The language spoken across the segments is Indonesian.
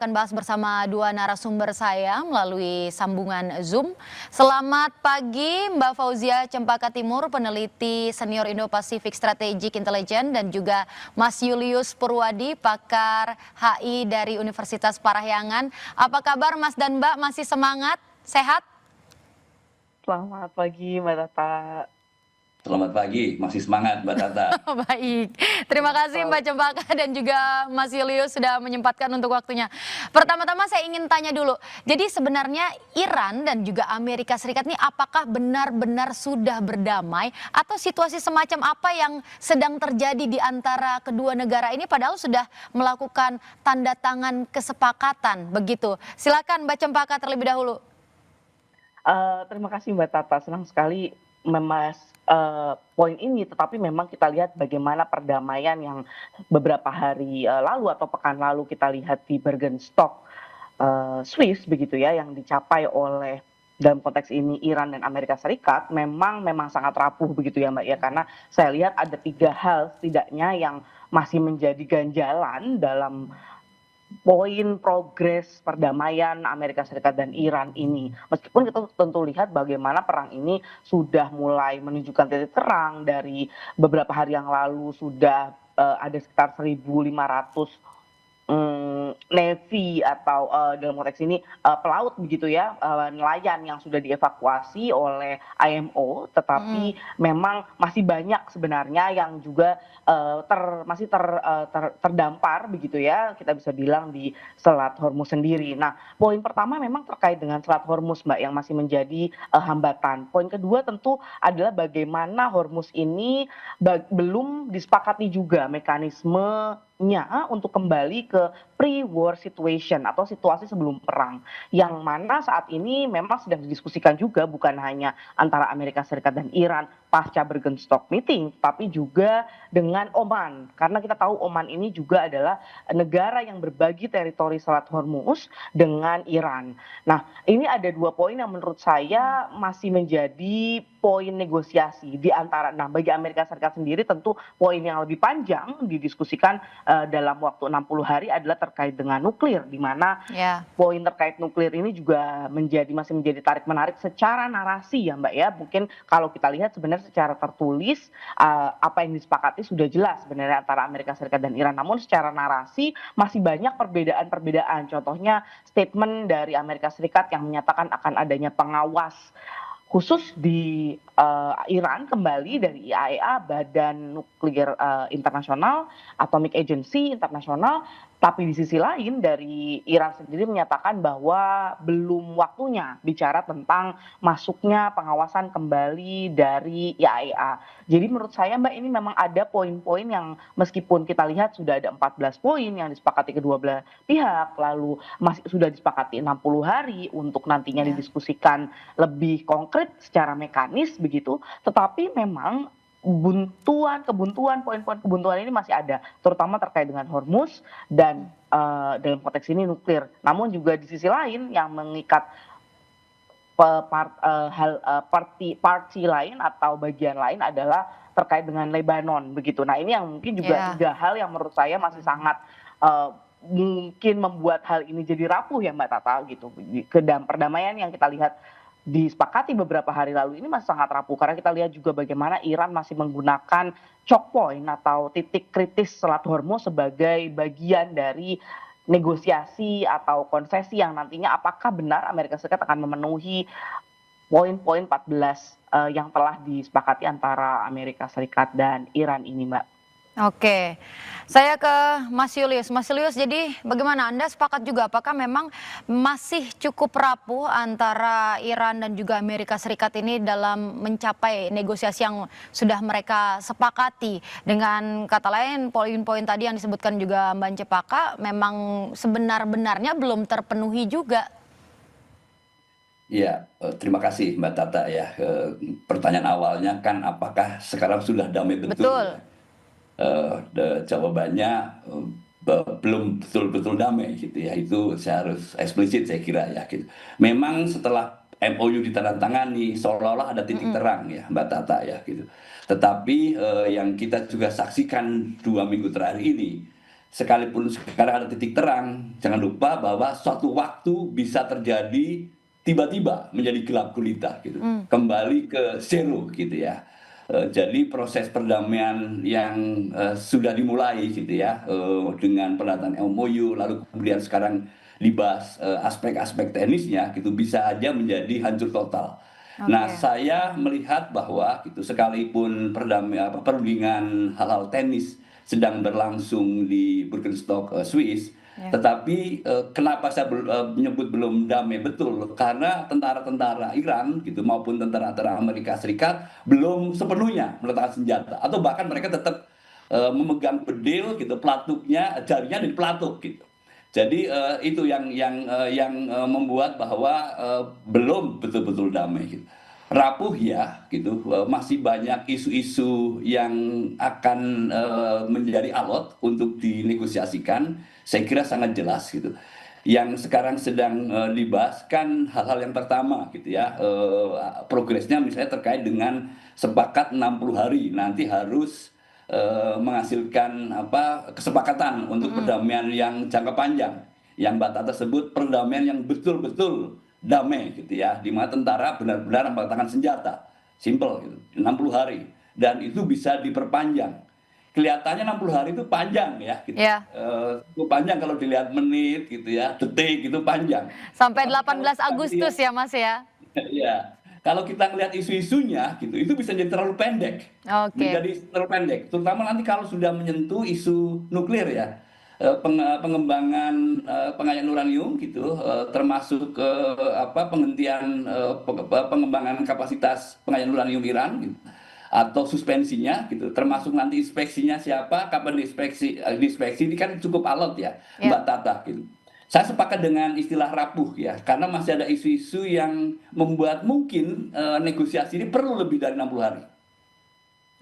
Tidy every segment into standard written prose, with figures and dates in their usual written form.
akan bahas bersama dua narasumber saya melalui sambungan Zoom. Selamat pagi Mbak Fauzia Cempaka Timur, peneliti senior Indo-Pacific Strategic Intelligence, dan juga Mas Julius Purwadi, pakar HI dari Universitas Parahyangan. Apa kabar Mas dan Mbak, masih semangat, sehat? Selamat pagi Mbak Tata. Selamat pagi, masih semangat Mbak Tata. Baik, terima kasih Mbak Cempaka dan juga Mas Julius sudah menyempatkan untuk waktunya. Pertama-tama saya ingin tanya dulu, jadi sebenarnya Iran dan juga Amerika Serikat ini apakah benar-benar sudah berdamai atau situasi semacam apa yang sedang terjadi di antara kedua negara ini padahal sudah melakukan tanda tangan kesepakatan begitu. Silakan Mbak Cempaka terlebih dahulu. Terima kasih Mbak Tata, senang sekali membahas poin ini, tetapi memang kita lihat bagaimana perdamaian yang beberapa hari lalu atau pekan lalu kita lihat di Bergenstock, Swiss begitu ya, yang dicapai oleh dalam konteks ini Iran dan Amerika Serikat memang sangat rapuh begitu ya Mbak ya, karena saya lihat ada 3 hal setidaknya yang masih menjadi ganjalan dalam poin progres perdamaian Amerika Serikat dan Iran ini. Meskipun kita tentu lihat bagaimana perang ini sudah mulai menunjukkan titik terang dari beberapa hari yang lalu sudah ada sekitar 1.500 Navy atau dalam konteks ini pelaut begitu ya, nelayan yang sudah dievakuasi oleh IMO, tetapi memang masih banyak sebenarnya yang juga masih terdampar begitu ya, kita bisa bilang di Selat Hormuz sendiri. Nah, poin pertama memang terkait dengan Selat Hormuz Mbak yang masih menjadi hambatan. Poin kedua tentu adalah bagaimana Hormuz ini belum disepakati juga mekanismenya untuk kembali ke pre-war situation atau situasi sebelum perang, yang mana saat ini memang sedang didiskusikan juga bukan hanya antara Amerika Serikat dan Iran pasca Bergenstock meeting, tapi juga dengan Oman, karena kita tahu Oman ini juga adalah negara yang berbagi teritori Selat Hormuz dengan Iran. Nah, ini ada 2 poin yang menurut saya masih menjadi poin negosiasi di antara. Nah, bagi Amerika Serikat sendiri tentu poin yang lebih panjang didiskusikan dalam waktu 60 hari adalah terkait dengan nuklir, di mana poin terkait nuklir ini juga masih menjadi tarik menarik secara narasi ya Mbak ya. Mungkin kalau kita lihat sebenarnya secara tertulis apa yang disepakati sudah jelas sebenarnya antara Amerika Serikat dan Iran, namun secara narasi masih banyak perbedaan-perbedaan. Contohnya statement dari Amerika Serikat yang menyatakan akan adanya pengawas khusus di Iran kembali dari IAEA, Badan Nuklir Internasional, Atomic Agency Internasional, tapi di sisi lain dari Iran sendiri menyatakan bahwa belum waktunya bicara tentang masuknya pengawasan kembali dari IAEA. Jadi menurut saya Mbak ini memang ada poin-poin yang meskipun kita lihat sudah ada 14 poin yang disepakati kedua belah pihak, lalu masih sudah disepakati 60 hari untuk nantinya didiskusikan lebih konkret secara mekanis begitu, tetapi memang poin-poin kebuntuan ini masih ada, terutama terkait dengan Hormuz dan dalam konteks ini nuklir. Namun juga di sisi lain yang mengikat parti lain atau bagian lain adalah terkait dengan Lebanon begitu. Nah, ini yang mungkin juga 3 hal yang menurut saya masih sangat mungkin membuat hal ini jadi rapuh ya Mbak Tata gitu. Perdamaian yang kita lihat disepakati beberapa hari lalu ini masih sangat rapuh, karena kita lihat juga bagaimana Iran masih menggunakan choke point atau titik kritis Selat Hormuz sebagai bagian dari negosiasi atau konsesi yang nantinya apakah benar Amerika Serikat akan memenuhi poin-poin 14 yang telah disepakati antara Amerika Serikat dan Iran ini Mbak. Oke, saya ke Mas Julius. Mas Julius, jadi bagaimana Anda sepakat juga apakah memang masih cukup rapuh antara Iran dan juga Amerika Serikat ini dalam mencapai negosiasi yang sudah mereka sepakati? Dengan kata lain, poin-poin tadi yang disebutkan juga Mbak Cempaka memang sebenar-benarnya belum terpenuhi juga. Ya, terima kasih Mbak Tata ya. Pertanyaan awalnya kan apakah sekarang sudah damai betul? Betul. Jawabannya belum betul-betul damai gitu ya, itu saya harus eksplisit saya kira ya gitu. Memang setelah MOU ditandatangani seolah-olah ada titik terang ya Mbak Tata ya gitu. Tetapi yang kita juga saksikan 2 minggu terakhir ini sekalipun sekarang ada titik terang, jangan lupa bahwa suatu waktu bisa terjadi tiba-tiba menjadi gelap gulita gitu, kembali ke zero gitu ya. Jadi proses perdamaian yang sudah dimulai gitu ya, dengan penandatanganan MOU, lalu kemudian sekarang dibahas aspek-aspek teknisnya gitu, bisa aja menjadi hancur total. Nah, Oke. saya melihat bahwa gitu sekalipun perundingan hal-hal teknis sedang berlangsung di Birkenstock, Swiss, Ya. tetapi kenapa saya menyebut belum damai betul? Karena tentara-tentara Iran gitu maupun tentara-tentara Amerika Serikat belum sepenuhnya meletakkan senjata, atau bahkan mereka tetap memegang bedil gitu, pelatuknya jarinya di pelatuk gitu. Jadi itu yang membuat bahwa belum betul-betul damai gitu. Rapuh ya gitu, masih banyak isu-isu yang akan menjadi alot untuk dinegosiasikan. Saya kira sangat jelas gitu. Yang sekarang sedang dibahas kan hal-hal yang pertama gitu ya, progresnya misalnya terkait dengan sepakat 60 hari nanti harus menghasilkan kesepakatan untuk perdamaian yang jangka panjang, yang Mbak Tata sebut perdamaian yang betul-betul damai gitu ya, di mana tentara benar-benar meletakkan senjata, simple gitu, 60 hari, dan itu bisa diperpanjang. Kelihatannya 60 hari itu panjang ya gitu. Ya. Itu panjang kalau dilihat menit gitu ya, detik itu panjang. Sampai Tapi kalau 18 kita Agustus lihat, ya Mas ya. ya, kalau kita lihat isu-isunya gitu, itu bisa jadi terlalu pendek, Oke. menjadi terlalu pendek. Terutama nanti kalau sudah menyentuh isu nuklir ya, pengembangan pengayaan uranium gitu, termasuk penghentian pengembangan kapasitas pengayaan uranium Iran gitu, atau suspensinya gitu, termasuk nanti inspeksinya siapa, kapan diinspeksi, diinspeksi ini kan cukup alot ya, Ya. Mbak Tata gitu. Saya sepakat dengan istilah rapuh ya, karena masih ada isu-isu yang membuat mungkin negosiasi ini perlu lebih dari 60 hari.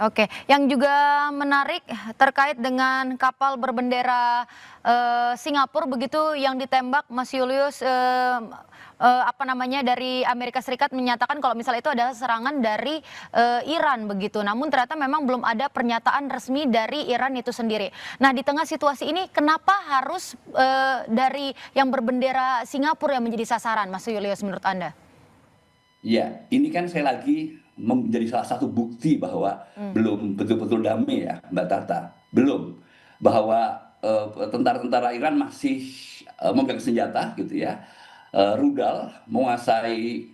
Oke, yang juga menarik terkait dengan kapal berbendera Singapura begitu yang ditembak Mas Julius, apa namanya, dari Amerika Serikat menyatakan kalau misalnya itu adalah serangan dari Iran begitu. Namun ternyata memang belum ada pernyataan resmi dari Iran itu sendiri. Nah, di tengah situasi ini kenapa harus dari yang berbendera Singapura yang menjadi sasaran, Mas Julius, menurut Anda? Ya, ini kan saya lagi menjadi salah satu bukti bahwa belum betul-betul damai ya, Mbak Tata. Belum. Bahwa tentara-tentara Iran masih memegang senjata gitu ya, rudal, menguasai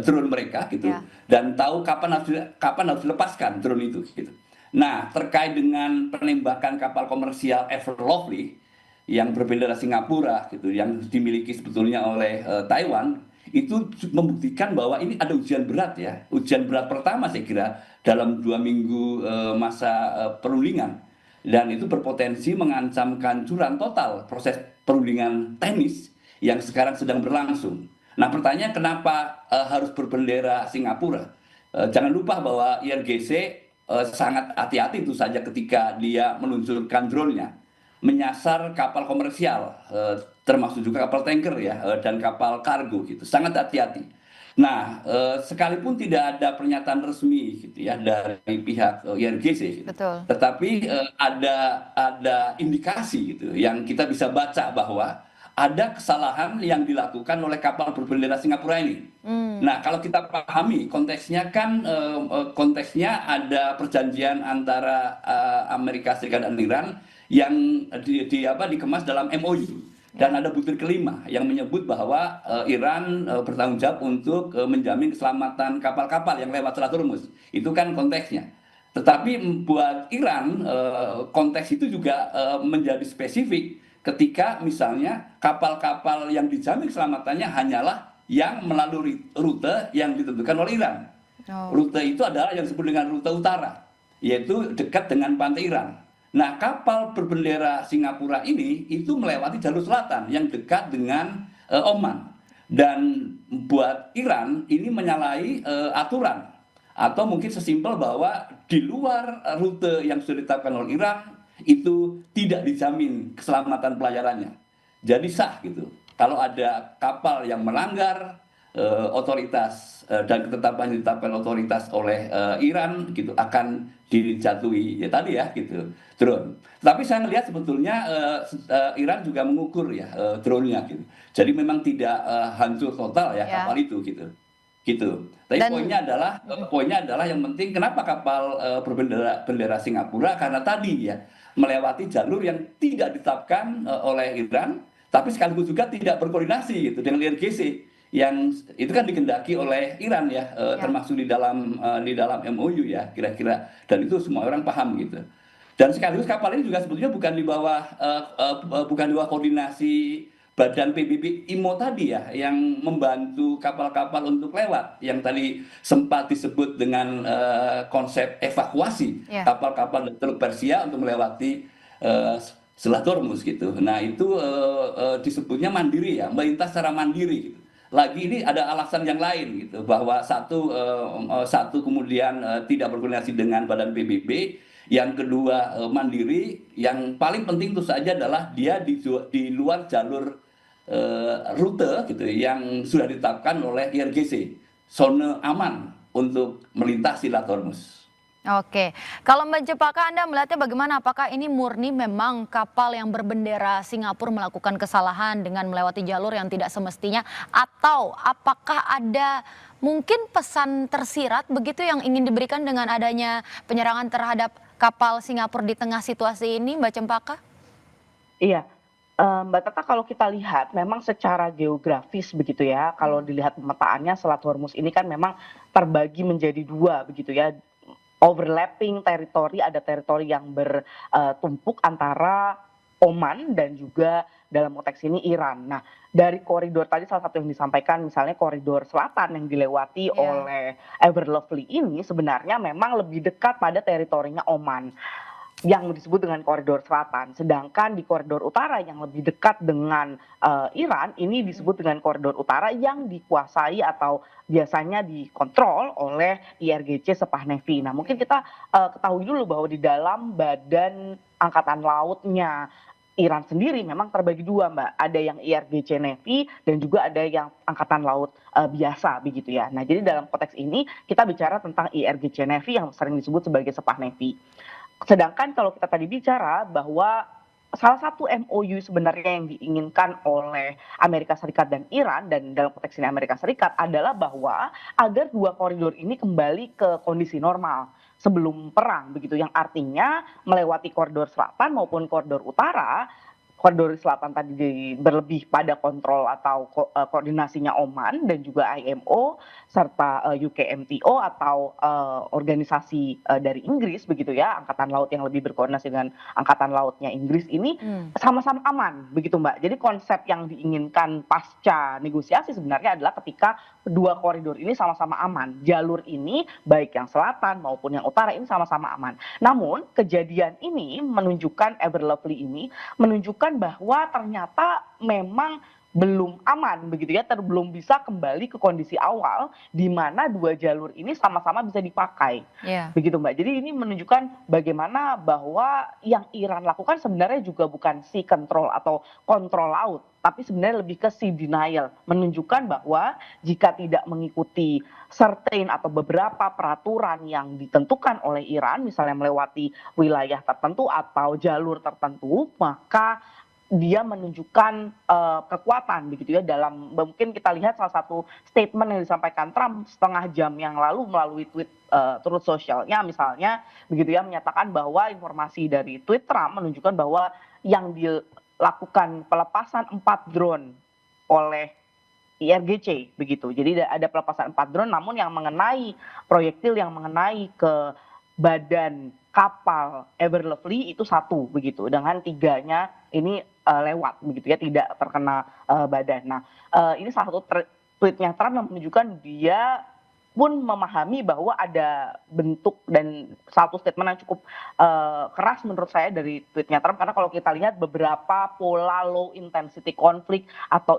drone mereka gitu, Ya. dan tahu kapan harus dilepaskan drone itu gitu. Nah, terkait dengan penembakan kapal komersial Ever Lovely yang berbendera Singapura gitu, yang dimiliki sebetulnya oleh Taiwan, itu membuktikan bahwa ini ada ujian berat ya, ujian berat pertama saya kira dalam 2 minggu masa perundingan, dan itu berpotensi mengancam kehancuran total proses perundingan teknis yang sekarang sedang berlangsung. Nah, pertanyaan kenapa harus berbendera Singapura? Jangan lupa bahwa IRGC sangat hati-hati itu saja ketika dia meluncurkan drone-nya menyasar kapal komersial, termasuk juga kapal tanker ya, dan kapal kargo gitu, sangat hati-hati. Nah, sekalipun tidak ada pernyataan resmi gitu ya dari pihak IRGC gitu, Betul. tetapi ada indikasi gitu yang kita bisa baca bahwa ada kesalahan yang dilakukan oleh kapal berbendera Singapura ini. Nah, kalau kita pahami konteksnya kan, konteksnya ada perjanjian antara Amerika Serikat dan Iran yang dikemas dalam MOU, dan ada butir kelima yang menyebut bahwa Iran bertanggung jawab untuk menjamin keselamatan kapal-kapal yang lewat Selat Hormuz. Itu kan konteksnya. Tetapi buat Iran konteks itu juga menjadi spesifik ketika misalnya kapal-kapal yang dijamin keselamatannya hanyalah yang melalui rute yang ditentukan oleh Iran. Oh. Rute itu adalah yang disebut dengan rute utara, yaitu dekat dengan pantai Iran. Nah, kapal berbendera Singapura ini itu melewati jalur selatan yang dekat dengan Oman. Dan buat Iran ini menyalahi aturan. Atau mungkin sesimpel bahwa di luar rute yang sudah ditetapkan oleh Iran itu tidak dijamin keselamatan pelayarannya. Jadi sah gitu. Kalau ada kapal yang melanggar otoritas dan ketetapan yang ditetapkan otoritas oleh Iran gitu akan dijatuhi ya tadi ya gitu drone. Tapi saya melihat sebetulnya Iran juga mengukur ya drone-nya gitu. Jadi memang tidak hancur total ya Ya. kapal itu gitu. Gitu. Tapi Dan poinnya adalah yang penting kenapa kapal berbendera bendera Singapura karena tadi ya melewati jalur yang tidak ditetapkan oleh Iran tapi sekaligus juga tidak berkoordinasi gitu dengan IRGC yang itu kan dikendaki oleh Iran ya ya. termasuk di dalam MOU ya kira-kira dan itu semua orang paham gitu. Dan sekaligus kapal ini juga sebetulnya bukan di bawah koordinasi Badan PBB IMO tadi ya yang membantu kapal-kapal untuk lewat yang tadi sempat disebut dengan konsep evakuasi Ya. kapal-kapal dari Teluk Persia untuk melewati eh, Selat Hormuz gitu. Nah itu disebutnya mandiri ya, melintas secara mandiri gitu. Lagi ini ada alasan yang lain gitu bahwa satu kemudian tidak berkoordinasi dengan Badan PBB, yang kedua mandiri, yang paling penting itu saja adalah dia di luar jalur rute gitu yang sudah ditetapkan oleh IRGC, zona aman untuk melintasi Selat Hormuz. Oke, kalau Mbak Cempaka Anda melihatnya bagaimana? Apakah ini murni memang kapal yang berbendera Singapura melakukan kesalahan dengan melewati jalur yang tidak semestinya, atau apakah ada mungkin pesan tersirat begitu yang ingin diberikan dengan adanya penyerangan terhadap kapal Singapura di tengah situasi ini, Mbak Cempaka? Iya, Mbak Tata kalau kita lihat memang secara geografis begitu ya, kalau dilihat pemetaannya Selat Hormuz ini kan memang terbagi menjadi dua begitu ya, overlapping teritori, ada teritori yang bertumpuk antara Oman dan juga dalam konteks ini Iran. Nah, dari koridor tadi salah satu yang disampaikan misalnya koridor selatan yang dilewati Ya. oleh Ever Lovely ini sebenarnya memang lebih dekat pada teritorinya Oman yang disebut dengan koridor selatan. Sedangkan di koridor utara yang lebih dekat dengan Iran ini disebut dengan koridor utara yang dikuasai atau biasanya dikontrol oleh IRGC Sepah Navy. Nah, mungkin kita ketahui dulu bahwa di dalam Badan Angkatan Lautnya Iran sendiri memang terbagi dua, Mbak. Ada yang IRGC Navy dan juga ada yang Angkatan Laut biasa begitu ya. Nah, jadi dalam konteks ini kita bicara tentang IRGC Navy yang sering disebut sebagai Sepah Navy. Sedangkan kalau kita tadi bicara bahwa salah satu MOU sebenarnya yang diinginkan oleh Amerika Serikat dan Iran dan dalam konteks ini Amerika Serikat adalah bahwa agar dua koridor ini kembali ke kondisi normal sebelum perang begitu, yang artinya melewati koridor selatan maupun koridor utara. Koridor selatan tadi berlebih pada kontrol atau koordinasinya Oman dan juga IMO serta UKMTO atau organisasi dari Inggris begitu ya, angkatan laut yang lebih berkoordinasi dengan angkatan lautnya Inggris ini sama-sama aman begitu, Mbak. Jadi konsep yang diinginkan pasca negosiasi sebenarnya adalah ketika kedua koridor ini sama-sama aman. Jalur ini baik yang selatan maupun yang utara ini sama-sama aman. Namun kejadian ini menunjukkan Ever Lovely ini menunjukkan bahwa ternyata memang belum aman begitu ya, belum bisa kembali ke kondisi awal di mana dua jalur ini sama-sama bisa dipakai. Ya. Begitu, Mbak. Jadi ini menunjukkan bagaimana bahwa yang Iran lakukan sebenarnya juga bukan sea control atau kontrol laut, tapi sebenarnya lebih ke sea denial, menunjukkan bahwa jika tidak mengikuti certain atau beberapa peraturan yang ditentukan oleh Iran, misalnya melewati wilayah tertentu atau jalur tertentu, maka dia menunjukkan kekuatan begitu ya. Dalam mungkin kita lihat salah satu statement yang disampaikan Trump setengah jam yang lalu melalui tweet Truth Socialnya misalnya begitu ya, menyatakan bahwa informasi dari tweet Trump menunjukkan bahwa yang dilakukan pelepasan 4 drone oleh IRGC begitu. Jadi ada pelepasan 4 drone namun yang mengenai proyektil yang mengenai ke badan kapal Ever Lovely itu 1 begitu, dengan 3-nya ini lewat begitu ya, tidak terkena badan. Nah, ini salah satu tweetnya Trump yang menunjukkan dia pun memahami bahwa ada bentuk dan satu statement yang cukup keras menurut saya dari tweetnya Trump, karena kalau kita lihat beberapa pola low intensity konflik atau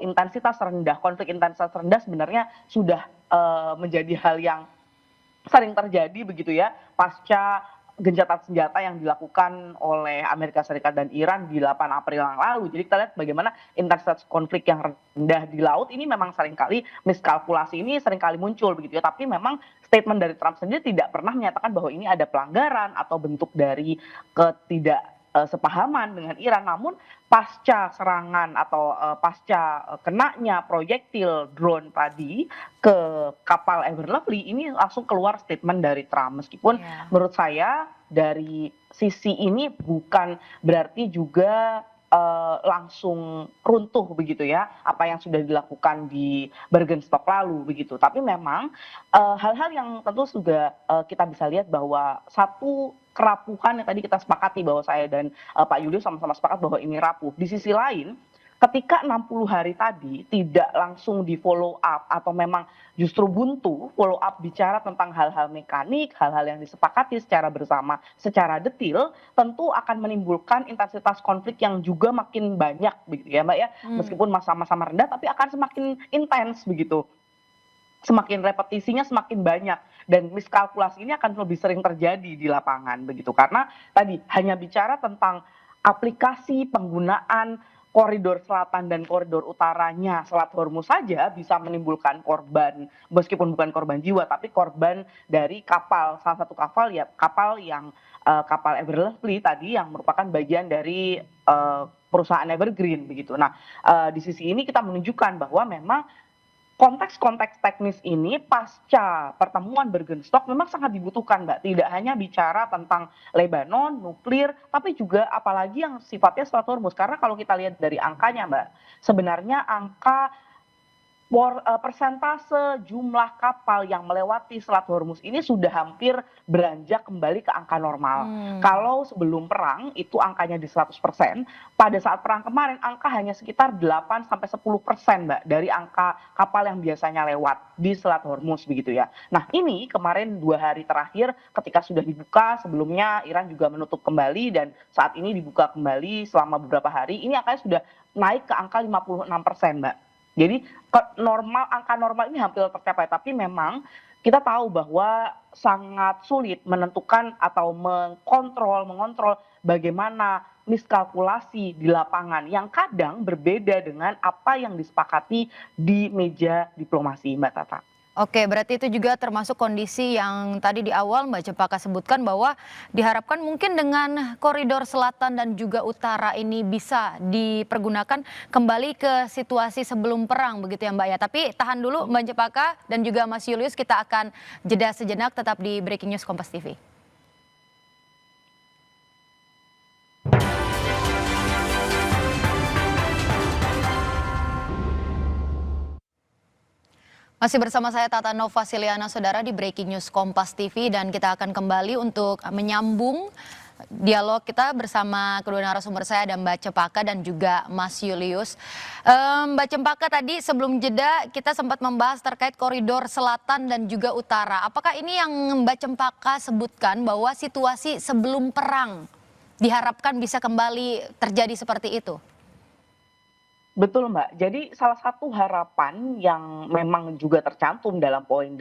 konflik intensitas rendah sebenarnya sudah menjadi hal yang sering terjadi begitu ya pasca gencatan senjata yang dilakukan oleh Amerika Serikat dan Iran di 8 April yang lalu. Jadi kita lihat bagaimana intensitas konflik yang rendah di laut ini memang seringkali miskalkulasi ini seringkali muncul begitu ya. Tapi memang statement dari Trump sendiri tidak pernah menyatakan bahwa ini ada pelanggaran atau bentuk dari sepahaman dengan Iran. Namun pasca serangan atau pasca kenanya proyektil drone tadi ke kapal Ever Lovely, ini langsung keluar statement dari Trump. Meskipun menurut saya dari sisi ini bukan berarti juga langsung runtuh begitu ya apa yang sudah dilakukan di Bergenstock lalu begitu. Tapi memang hal-hal yang tentu juga kita bisa lihat bahwa satu kerapuhan yang tadi kita sepakati bahwa saya dan Pak Julius sama-sama sepakat bahwa ini rapuh. Di sisi lain, ketika 60 hari tadi tidak langsung di follow up atau memang justru buntu follow up bicara tentang hal-hal mekanik, hal-hal yang disepakati secara bersama, secara detail, tentu akan menimbulkan intensitas konflik yang juga makin banyak begitu ya Mbak ya. Meskipun sama-sama rendah tapi akan semakin intens begitu. Semakin repetisinya semakin banyak dan miskalkulasi ini akan lebih sering terjadi di lapangan begitu karena tadi hanya bicara tentang aplikasi penggunaan koridor selatan dan koridor utaranya Selat Hormuz saja bisa menimbulkan korban meskipun bukan korban jiwa tapi korban dari kapal salah satu kapal ya kapal yang kapal Ever Lovely tadi yang merupakan bagian dari perusahaan Evergreen begitu. Nah di sisi ini kita menunjukkan bahwa memang konteks-konteks teknis ini pasca pertemuan Bergenstock memang sangat dibutuhkan Mbak. Tidak hanya bicara tentang Lebanon, nuklir, tapi juga apalagi yang sifatnya Selat Hormuz. Karena kalau kita lihat dari angkanya Mbak, sebenarnya angka persentase jumlah kapal yang melewati Selat Hormuz ini sudah hampir beranjak kembali ke angka normal. Kalau sebelum perang itu angkanya di 100%, pada saat perang kemarin angka hanya sekitar 8-10% Mbak dari angka kapal yang biasanya lewat di Selat Hormuz begitu ya. Nah ini kemarin 2 hari terakhir ketika sudah dibuka, sebelumnya Iran juga menutup kembali dan saat ini dibuka kembali selama beberapa hari, ini angkanya sudah naik ke angka 56% Mbak. Jadi angka normal ini hampir tercapai, tapi memang kita tahu bahwa sangat sulit menentukan atau mengontrol bagaimana miskalkulasi di lapangan yang kadang berbeda dengan apa yang disepakati di meja diplomasi, Mbak Tata. Oke, berarti itu juga termasuk kondisi yang tadi di awal Mbak Cempaka sebutkan bahwa diharapkan mungkin dengan koridor selatan dan juga utara ini bisa dipergunakan kembali ke situasi sebelum perang begitu ya Mbak ya. Tapi tahan dulu Mbak Cempaka dan juga Mas Julius, kita akan jeda sejenak tetap di Breaking News Kompas TV. Masih bersama saya Tata Nova Siliana, saudara, di Breaking News Kompas TV, dan kita akan kembali untuk menyambung dialog kita bersama kedua narasumber saya, ada Mbak Cempaka dan juga Mas Julius. Mbak Cempaka, tadi sebelum jeda kita sempat membahas terkait koridor selatan dan juga utara. Apakah ini yang Mbak Cempaka sebutkan bahwa situasi sebelum perang diharapkan bisa kembali terjadi seperti itu? Betul Mbak, jadi salah satu harapan yang memang juga tercantum dalam poin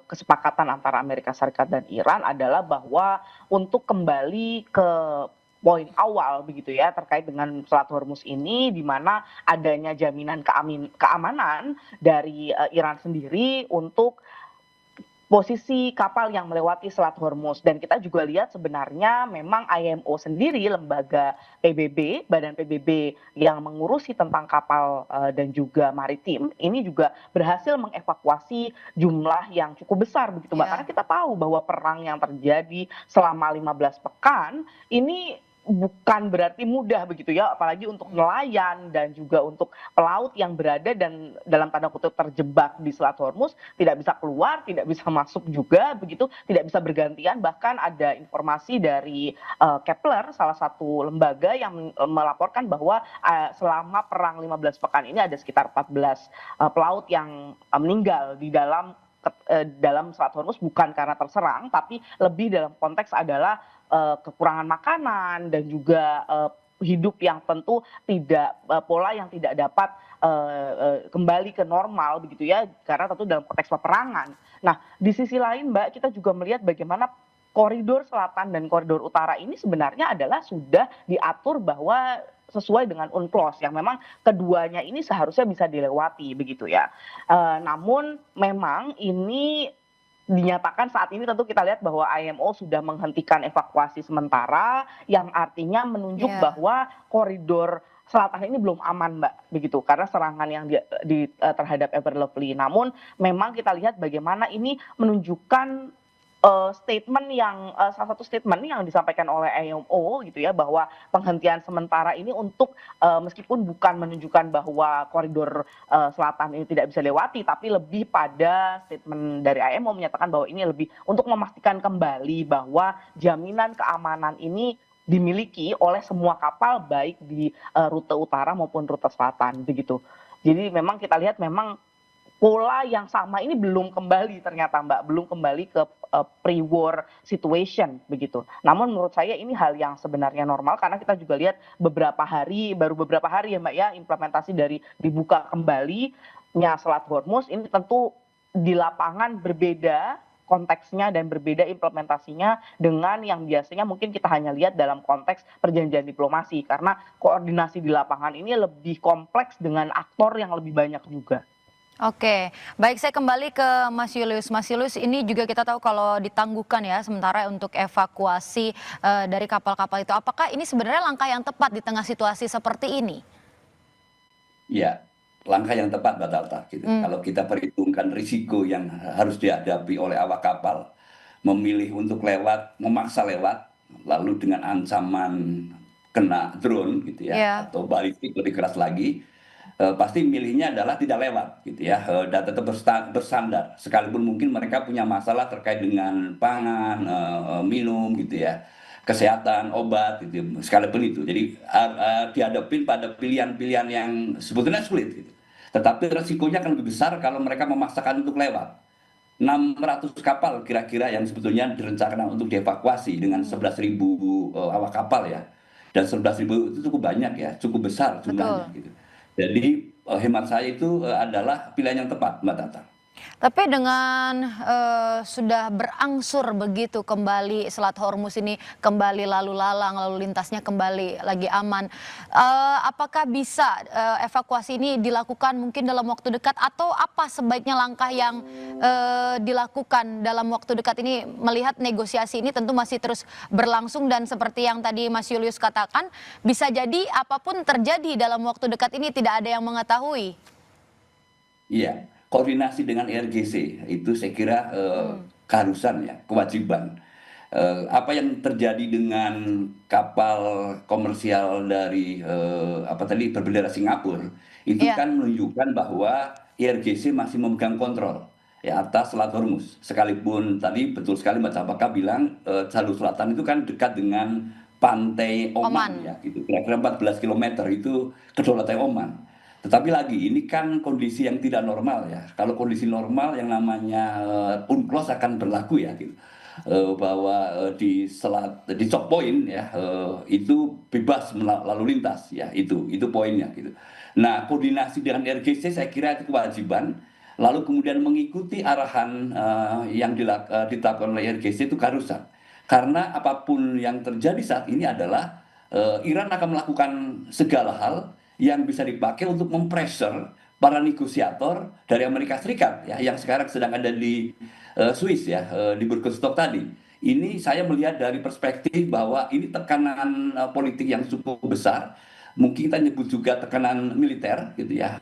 kesepakatan antara Amerika Serikat dan Iran adalah bahwa untuk kembali ke poin awal begitu ya terkait dengan Selat Hormuz ini, di mana adanya jaminan keamanan dari Iran sendiri untuk posisi kapal yang melewati Selat Hormuz. Dan kita juga lihat sebenarnya memang IMO sendiri, lembaga PBB, badan PBB yang mengurusi tentang kapal dan juga maritim, ini juga berhasil mengevakuasi jumlah yang cukup besar begitu Mbak. Karena kita tahu bahwa perang yang terjadi selama 15 pekan ini bukan berarti mudah begitu ya, apalagi untuk nelayan dan juga untuk pelaut yang berada dan dalam tanda kutip terjebak di Selat Hormuz, tidak bisa keluar, tidak bisa masuk juga begitu, tidak bisa bergantian. Bahkan ada informasi dari Kepler, salah satu lembaga yang melaporkan bahwa selama perang 15 pekan ini ada sekitar 14 pelaut yang meninggal di dalam Selat Hormuz, bukan karena terserang tapi lebih dalam konteks adalah kekurangan makanan dan juga hidup yang tentu tidak pola yang tidak dapat kembali ke normal begitu ya, karena tentu dalam konteks peperangan. Nah di sisi lain Mbak, kita juga melihat bagaimana koridor selatan dan koridor utara ini sebenarnya adalah sudah diatur bahwa sesuai dengan UNCLOS yang memang keduanya ini seharusnya bisa dilewati begitu ya. Namun memang ini dinyatakan saat ini tentu kita lihat bahwa IMO sudah menghentikan evakuasi sementara yang artinya menunjuk Iya. bahwa koridor selatan ini belum aman Mbak begitu karena serangan yang terhadap Ever Lovely. Namun memang kita lihat bagaimana ini menunjukkan statement yang salah satu statement yang disampaikan oleh IMO gitu ya bahwa penghentian sementara ini untuk meskipun bukan menunjukkan bahwa koridor selatan ini tidak bisa lewati tapi lebih pada statement dari IMO menyatakan bahwa ini lebih untuk memastikan kembali bahwa jaminan keamanan ini dimiliki oleh semua kapal baik di rute utara maupun rute selatan begitu. Jadi memang kita lihat memang pola yang sama ini belum kembali ternyata Mbak, belum kembali ke pre-war situation begitu. Namun menurut saya ini hal yang sebenarnya normal karena kita juga lihat baru beberapa hari ya Mbak ya implementasi dari dibuka kembalinya Selat Hormuz ini tentu di lapangan berbeda konteksnya dan berbeda implementasinya dengan yang biasanya mungkin kita hanya lihat dalam konteks perjanjian diplomasi karena koordinasi di lapangan ini lebih kompleks dengan aktor yang lebih banyak juga. Oke, baik saya kembali ke Mas Julius. Mas Julius, ini juga kita tahu kalau ditangguhkan ya sementara untuk evakuasi dari kapal-kapal itu. Apakah ini sebenarnya langkah yang tepat di tengah situasi seperti ini? Ya, langkah yang tepat Mbak Tata gitu. Hmm, Kalau kita perhitungkan risiko yang harus dihadapi oleh awak kapal, memilih untuk lewat, memaksa lewat, lalu dengan ancaman kena drone gitu ya, ya, atau balistik lebih keras lagi, pasti milihnya adalah tidak lewat gitu ya, dan tetap bersandar. Sekalipun mungkin mereka punya masalah terkait dengan pangan, minum gitu ya, kesehatan, obat gitu, sekalipun itu. Jadi dihadapin pada pilihan-pilihan yang sebetulnya sulit gitu. Tetapi resikonya akan lebih besar kalau mereka memaksakan untuk lewat. 600 kapal kira-kira yang sebetulnya direncanakan untuk dievakuasi dengan 11.000 awak kapal ya. Dan 11.000 itu cukup banyak ya, cukup besar jumlahnya betul. gitu. Jadi hemat saya itu adalah pilihan yang tepat Mbak Tata. Tapi dengan sudah berangsur begitu kembali Selat Hormuz ini kembali lalu lalang, lalu lintasnya kembali lagi aman, apakah bisa evakuasi ini dilakukan mungkin dalam waktu dekat atau apa sebaiknya langkah yang dilakukan dalam waktu dekat ini melihat negosiasi ini tentu masih terus berlangsung dan seperti yang tadi Mas Julius katakan bisa jadi apapun terjadi dalam waktu dekat ini tidak ada yang mengetahui. Iya, koordinasi dengan RGC itu saya kira Hmm, keharusan ya, kewajiban. Apa yang terjadi dengan kapal komersial dari apa tadi berbendera Singapura itu iya, kan menunjukkan bahwa IRGC masih memegang kontrol ya atas Selat Hormuz. Sekalipun tadi betul sekali Mbak Capaka bilang jalur selatan itu kan dekat dengan pantai Oman Oman. ya gitu. Kira-kira 14 kilometer itu kedaulatan Oman. Tetapi lagi ini kan kondisi yang tidak normal ya. Kalau kondisi normal yang namanya UNCLOS akan berlaku ya gitu. Bahwa di selat di choke point ya itu bebas lalu lintas ya itu poinnya gitu. Nah koordinasi dengan RGC saya kira itu kewajiban. Lalu kemudian mengikuti arahan yang ditetapkan oleh RGC itu keharusan. Karena apapun yang terjadi saat ini adalah Iran akan melakukan segala hal yang bisa dipakai untuk mempressure para negosiator dari Amerika Serikat ya yang sekarang sedang ada di Swiss ya di Birkenstock tadi. Ini saya melihat dari perspektif bahwa ini tekanan politik yang cukup besar. Mungkin kita nyebut juga tekanan militer gitu ya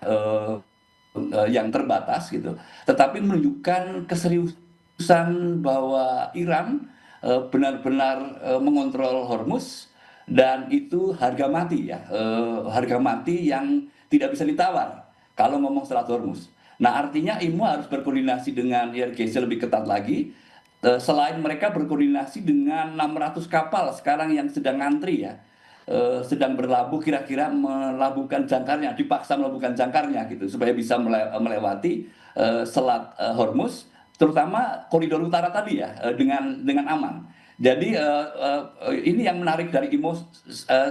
yang terbatas gitu. Tetapi menunjukkan keseriusan bahwa Iran benar-benar mengontrol Hormuz dan itu harga mati ya, harga mati yang tidak bisa ditawar kalau ngomong Selat Hormuz. Nah artinya IMO harus berkoordinasi dengan IRGC lebih ketat lagi. Selain mereka berkoordinasi dengan 600 kapal sekarang yang sedang ngantri ya, sedang berlabuh kira-kira melabuhkan jangkarnya, dipaksa melabuhkan jangkarnya gitu supaya bisa melewati Selat Hormuz, terutama koridor utara tadi ya dengan aman. Jadi ini yang menarik dari IMO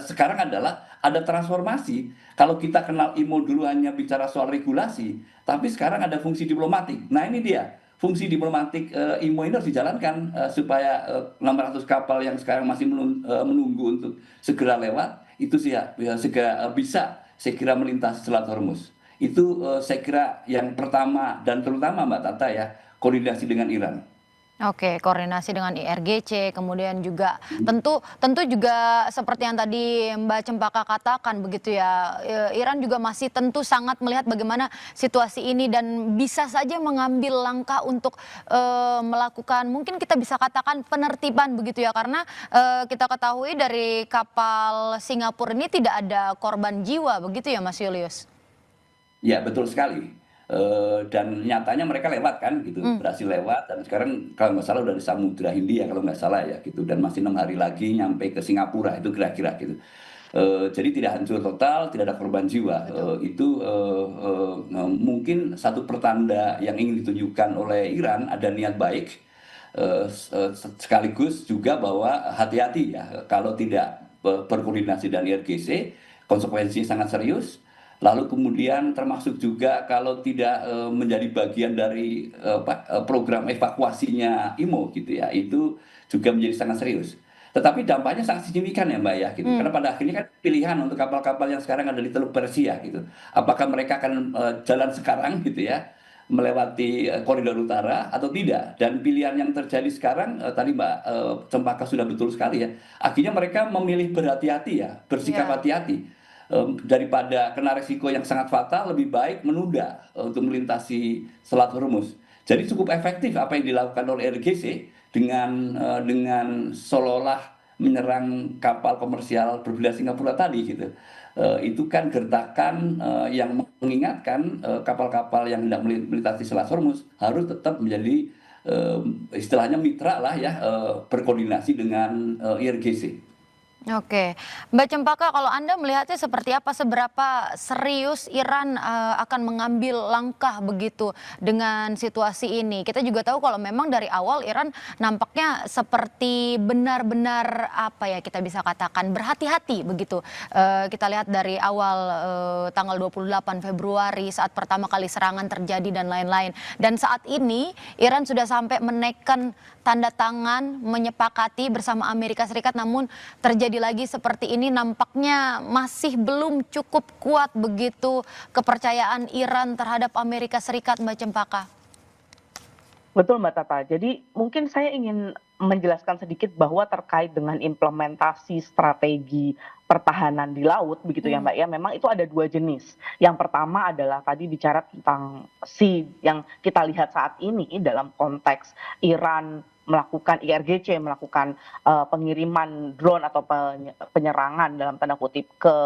sekarang adalah ada transformasi. Kalau kita kenal IMO dulu hanya bicara soal regulasi, tapi sekarang ada fungsi diplomatik. Nah ini dia fungsi diplomatik IMO ini harus dijalankan supaya 600 kapal yang sekarang masih menunggu untuk segera lewat itu sih ya, segera bisa segera melintasi Selat Hormuz. Itu saya kira yang pertama dan terutama Mbak Tata ya, koordinasi dengan Iran. Oke, koordinasi dengan IRGC, kemudian juga tentu tentu juga seperti yang tadi Mbak Cempaka katakan begitu ya, Iran juga masih tentu sangat melihat bagaimana situasi ini dan bisa saja mengambil langkah untuk melakukan mungkin kita bisa katakan penertiban begitu ya, karena kita ketahui dari kapal Singapura ini tidak ada korban jiwa begitu ya Mas Julius? Ya betul sekali. Dan nyatanya mereka lewat kan gitu, berhasil lewat dan sekarang kalau nggak salah udah di Samudra Hindia kalau nggak salah ya gitu, dan masih 6 hari lagi nyampe ke Singapura itu kira-kira gitu. Jadi tidak hancur total, tidak ada korban jiwa. Itu mungkin satu pertanda yang ingin ditunjukkan oleh Iran ada niat baik, sekaligus juga bahwa hati-hati ya kalau tidak berkoordinasi dengan IRGC, konsekuensinya sangat serius. Lalu kemudian termasuk juga kalau tidak menjadi bagian dari program evakuasinya IMO gitu ya, itu juga menjadi sangat serius. Tetapi dampaknya sangat signifikan ya Mbak ya gitu. Karena pada akhirnya kan pilihan untuk kapal-kapal yang sekarang ada di Teluk Persia gitu. Apakah mereka akan jalan sekarang gitu ya, melewati koridor utara atau tidak. Dan pilihan yang terjadi sekarang tadi Mbak Cempaka sudah betul sekali ya. Akhirnya mereka memilih berhati-hati ya, bersikap hati-hati. Daripada kena resiko yang sangat fatal, lebih baik menunda untuk melintasi Selat Hormuz. Jadi cukup efektif apa yang dilakukan oleh RGC dengan seolah-olah menyerang kapal komersial berbendera Singapura tadi gitu. Itu kan gertakan yang mengingatkan kapal-kapal yang hendak melintasi Selat Hormuz harus tetap menjadi istilahnya mitra lah ya, berkoordinasi dengan IRGC. Oke, Mbak Cempaka, kalau Anda melihatnya seperti apa, seberapa serius Iran akan mengambil langkah begitu dengan situasi ini? Kita juga tahu kalau memang dari awal Iran nampaknya seperti benar-benar apa ya kita bisa katakan berhati-hati begitu. Kita lihat dari awal tanggal 28 Februari saat pertama kali serangan terjadi dan lain-lain. Dan saat ini Iran sudah sampai menekan tanda tangan menyepakati bersama Amerika Serikat, namun terjadi lagi seperti ini nampaknya masih belum cukup kuat begitu kepercayaan Iran terhadap Amerika Serikat, Mbak Cempaka. Betul Mbak Tata. Jadi mungkin saya ingin menjelaskan sedikit bahwa terkait dengan implementasi strategi pertahanan di laut begitu ya Mbak ya, memang itu ada dua jenis. Yang pertama adalah tadi bicara tentang yang kita lihat saat ini dalam konteks Iran melakukan IRGC, melakukan pengiriman drone atau penyerangan dalam tanda kutip ke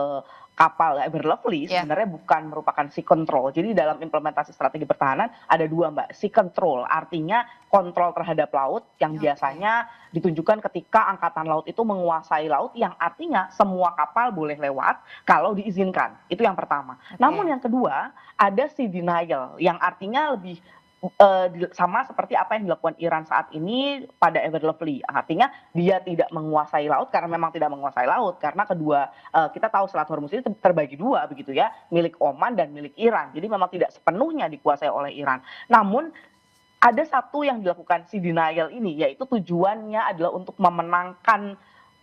kapal Ever Lovely sebenarnya bukan merupakan sea control. Jadi dalam implementasi strategi pertahanan ada dua Mbak. Sea control artinya kontrol terhadap laut yang biasanya ditunjukkan ketika angkatan laut itu menguasai laut, yang artinya semua kapal boleh lewat kalau diizinkan. Itu yang pertama. Namun yang kedua ada sea denial yang artinya lebih sama seperti apa yang dilakukan Iran saat ini pada Ever Lovely. Artinya dia tidak menguasai laut karena memang tidak menguasai laut, karena kedua kita tahu Selat Hormuz ini terbagi dua begitu ya, milik Oman dan milik Iran. Jadi memang tidak sepenuhnya dikuasai oleh Iran. Namun ada satu yang dilakukan si denial ini, yaitu tujuannya adalah untuk memenangkan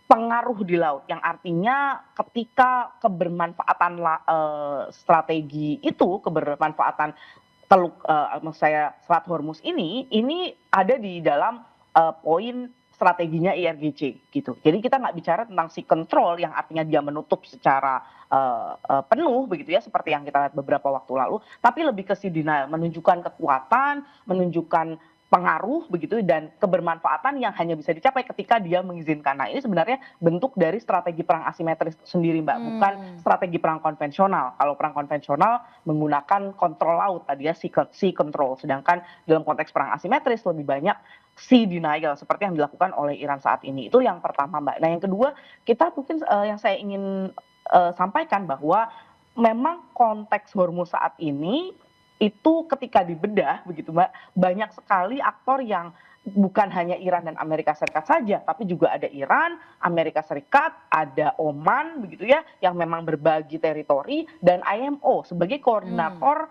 pengaruh di laut, yang artinya ketika kebermanfaatan strategi itu, kebermanfaatan maksud saya Selat Hormuz ini ada di dalam poin strateginya IRGC gitu. Jadi kita nggak bicara tentang sea control yang artinya dia menutup secara penuh begitu ya, seperti yang kita lihat beberapa waktu lalu, tapi lebih ke sea denial, menunjukkan kekuatan, menunjukkan pengaruh begitu dan kebermanfaatan yang hanya bisa dicapai ketika dia mengizinkan. Nah, ini sebenarnya bentuk dari strategi perang asimetris sendiri Mbak, bukan strategi perang konvensional. Kalau perang konvensional menggunakan kontrol laut tadi ya, sea control, sedangkan dalam konteks perang asimetris lebih banyak sea denial seperti yang dilakukan oleh Iran saat ini. Itu yang pertama Mbak. Nah, yang kedua, kita mungkin yang saya ingin sampaikan bahwa memang konteks Hormuz saat ini itu ketika dibedah begitu Mbak, banyak sekali aktor yang bukan hanya Iran dan Amerika Serikat saja, tapi juga ada Iran, Amerika Serikat, ada Oman begitu ya, yang memang berbagi teritori, dan IMO sebagai koordinator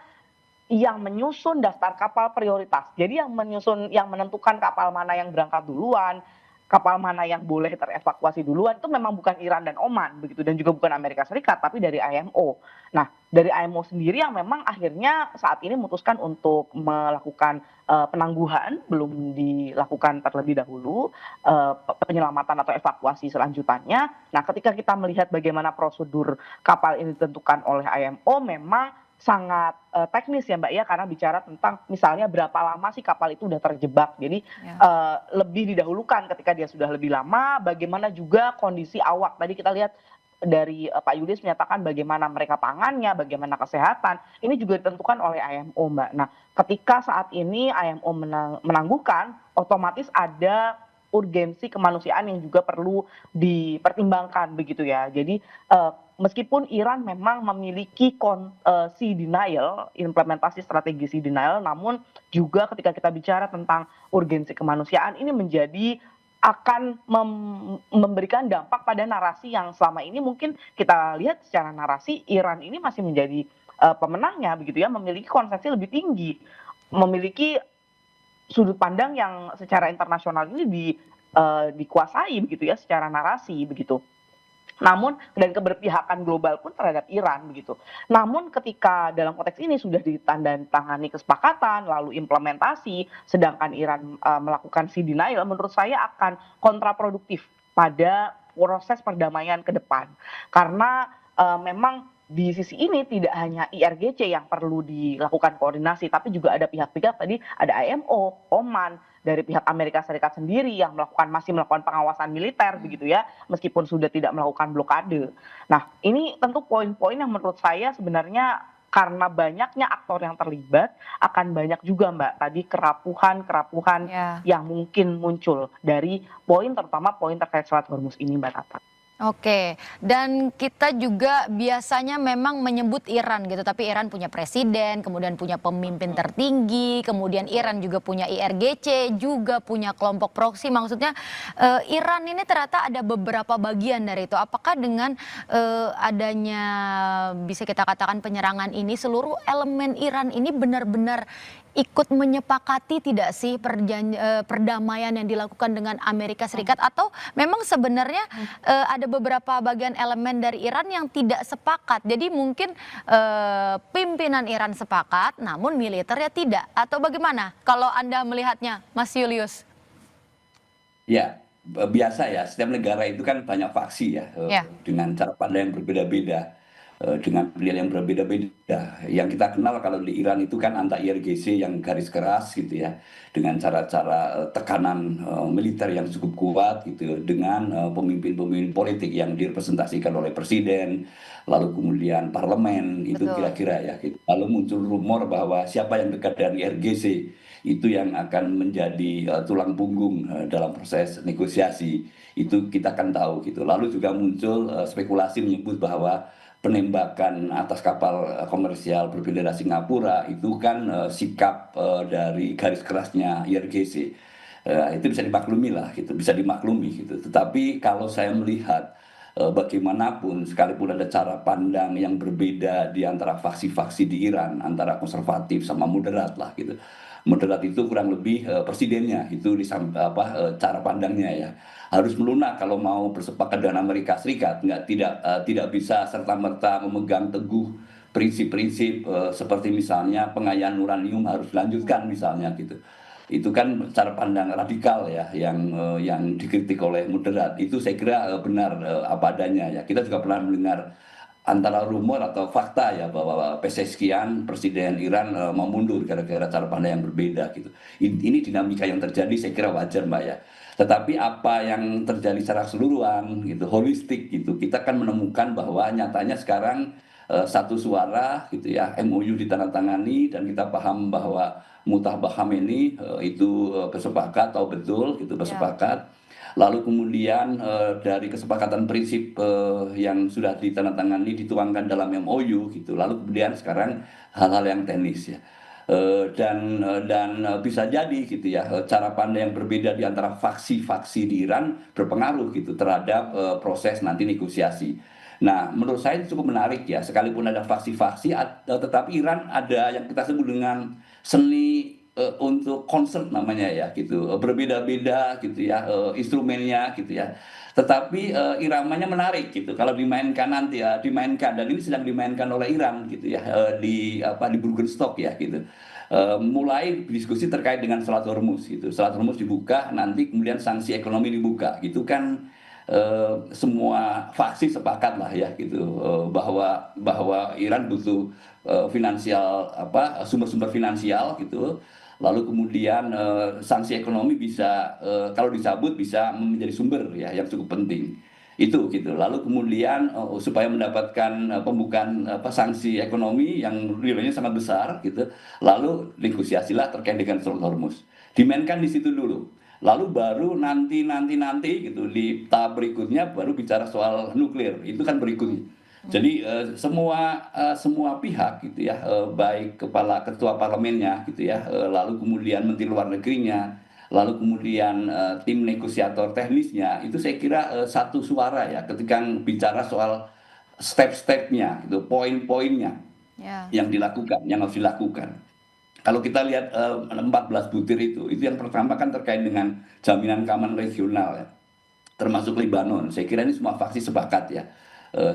yang menyusun daftar kapal prioritas. Jadi yang menentukan kapal mana yang berangkat duluan, kapal mana yang boleh terevakuasi duluan itu memang bukan Iran dan Oman begitu, dan juga bukan Amerika Serikat tapi dari IMO. Nah, dari IMO sendiri yang memang akhirnya saat ini memutuskan untuk melakukan penangguhan, belum dilakukan terlebih dahulu penyelamatan atau evakuasi selanjutannya. Nah, ketika kita melihat bagaimana prosedur kapal ini ditentukan oleh IMO, memang sangat teknis ya Mbak ya, karena bicara tentang misalnya berapa lama sih kapal itu udah terjebak. Jadi Ya. lebih didahulukan ketika dia sudah lebih lama, bagaimana juga kondisi awak. Tadi kita lihat dari Pak Yudis menyatakan bagaimana mereka pangannya, bagaimana kesehatan, ini juga ditentukan oleh IMO Mbak. Nah, ketika saat ini IMO menangguhkan, otomatis ada urgensi kemanusiaan yang juga perlu dipertimbangkan begitu ya. Jadi meskipun Iran memang memiliki sea denial, implementasi strategi sea denial, namun juga ketika kita bicara tentang urgensi kemanusiaan ini menjadi akan memberikan dampak pada narasi yang selama ini mungkin kita lihat secara narasi Iran ini masih menjadi pemenangnya begitu ya, memiliki konsensus lebih tinggi, memiliki sudut pandang yang secara internasional ini dikuasai begitu ya secara narasi begitu. Namun dan keberpihakan global pun terhadap Iran begitu. Namun ketika dalam konteks ini sudah ditandatangani kesepakatan lalu implementasi, sedangkan Iran melakukan sea denial, menurut saya akan kontraproduktif pada proses perdamaian ke depan. Karena memang di sisi ini tidak hanya IRGC yang perlu dilakukan koordinasi, tapi juga ada pihak-pihak tadi, ada IMO, Oman, dari pihak Amerika Serikat sendiri yang masih melakukan pengawasan militer begitu ya, meskipun sudah tidak melakukan blokade. Nah, ini tentu poin-poin yang menurut saya sebenarnya karena banyaknya aktor yang terlibat, akan banyak juga Mbak tadi kerapuhan Ya. yang mungkin muncul dari terutama poin terkait Selat Hormuz ini Mbak Tata. Oke, dan kita juga biasanya memang menyebut Iran gitu, tapi Iran punya presiden, kemudian punya pemimpin tertinggi, kemudian Iran juga punya IRGC, juga punya kelompok proksi. Maksudnya Iran ini ternyata ada beberapa bagian dari itu. Apakah dengan adanya bisa kita katakan penyerangan ini, seluruh elemen Iran ini benar-benar ikut menyepakati tidak sih perdamaian yang dilakukan dengan Amerika Serikat, atau memang sebenarnya ada beberapa bagian elemen dari Iran yang tidak sepakat. Jadi mungkin pimpinan Iran sepakat namun militernya tidak, atau bagaimana kalau Anda melihatnya Mas Julius? Ya, biasa ya, setiap negara itu kan banyak faksi ya, Ya, dengan cara pandang yang berbeda-beda, dengan pilihan yang berbeda-beda. Yang kita kenal kalau di Iran itu kan anti-IRGC yang garis keras gitu ya, dengan cara-cara tekanan militer yang cukup kuat gitu, dengan pemimpin-pemimpin politik yang direpresentasikan oleh presiden, lalu kemudian parlemen, itu betul. kira-kira ya. Gitu. Lalu muncul rumor bahwa siapa yang dekat dengan IRGC itu yang akan menjadi tulang punggung dalam proses negosiasi, itu kita kan tahu gitu. Lalu juga muncul spekulasi menyebut bahwa penembakan atas kapal komersial berbendera Singapura itu kan sikap dari garis kerasnya IRGC. Itu bisa dimaklumi lah gitu, bisa dimaklumi gitu. Tetapi kalau saya melihat bagaimanapun sekalipun ada cara pandang yang berbeda di antara faksi-faksi di Iran, antara konservatif sama moderat lah gitu. Moderat itu kurang lebih presidennya itu cara pandangnya ya, harus melunak kalau mau bersepakat dengan Amerika Serikat, tidak bisa serta merta memegang teguh prinsip-prinsip seperti misalnya pengayaan uranium harus dilanjutkan misalnya gitu. Itu kan cara pandang radikal ya yang dikritik oleh moderat. Itu saya kira benar apa adanya ya. Kita juga pernah mendengar antara rumor atau fakta ya bahwa Pezeskian presiden Iran mau mundur gara-gara cara pandang yang berbeda gitu. Ini dinamika yang terjadi, saya kira wajar Mbak ya. Tetapi apa yang terjadi secara keseluruhan gitu, holistik gitu, kita kan menemukan bahwa nyatanya sekarang satu suara gitu ya, MOU ditandatangani dan kita paham bahwa Mutabak Khamenei itu bersepakat atau betul gitu Ya. bersepakat. Lalu kemudian dari kesepakatan prinsip yang sudah ditandatangani dituangkan dalam MOU gitu. Lalu kemudian sekarang hal-hal yang teknis ya. Dan bisa jadi gitu ya, cara pandang yang berbeda di antara faksi-faksi di Iran berpengaruh gitu terhadap proses nanti negosiasi. Nah, menurut saya itu cukup menarik ya, sekalipun ada faksi-faksi, tetapi Iran ada yang kita sebut dengan seni untuk concert namanya ya, gitu. Berbeda-beda gitu ya, instrumennya gitu ya. Tetapi iramanya menarik gitu. Kalau dimainkan nanti ya, dimainkan dan ini sedang dimainkan oleh Iran gitu ya, di Burgenstock ya gitu. Mulai diskusi terkait dengan Selat Hormuz gitu. Selat Hormuz dibuka, nanti kemudian sanksi ekonomi dibuka, gitu kan. Semua faksi sepakat lah ya gitu, bahwa Iran butuh finansial, sumber-sumber finansial gitu. Lalu kemudian sanksi ekonomi bisa, kalau dicabut bisa menjadi sumber ya yang cukup penting itu gitu. Lalu kemudian supaya mendapatkan pembukaan sanksi ekonomi yang nilainya sangat besar gitu, lalu negosiasilah terkait dengan Selat Hormuz, dimainkan di situ dulu. Lalu baru nanti gitu di tahap berikutnya baru bicara soal nuklir, itu kan berikutnya. Jadi semua pihak gitu ya, baik kepala ketua parlemennya gitu ya, lalu kemudian menteri luar negerinya, lalu kemudian tim negosiator teknisnya, itu saya kira satu suara ya ketika bicara soal step-stepnya gitu, poin-poinnya Ya. yang dilakukan, yang harus dilakukan. Kalau kita lihat 14 butir itu yang pertama kan terkait dengan jaminan keamanan regional ya, termasuk Lebanon. Saya kira ini semua faksi sepakat ya.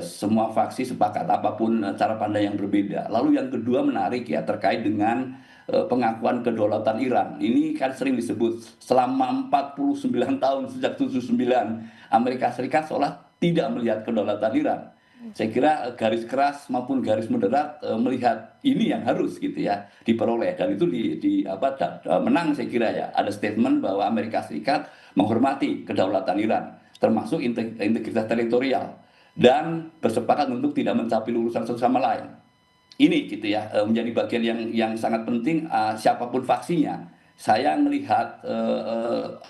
Semua faksi sepakat apapun cara pandang yang berbeda. Lalu yang kedua menarik ya terkait dengan pengakuan kedaulatan Iran. Ini kan sering disebut selama 49 tahun sejak 79 Amerika Serikat seolah tidak melihat kedaulatan Iran. Saya kira garis keras maupun garis moderat melihat ini yang harus gitu ya diperoleh, dan itu menang saya kira ya. Ada statement bahwa Amerika Serikat menghormati kedaulatan Iran termasuk integritas teritorial dan bersepakat untuk tidak mencapai urusan satu sama lain. Ini gitu ya, menjadi bagian yang sangat penting, siapapun faksinya. Saya melihat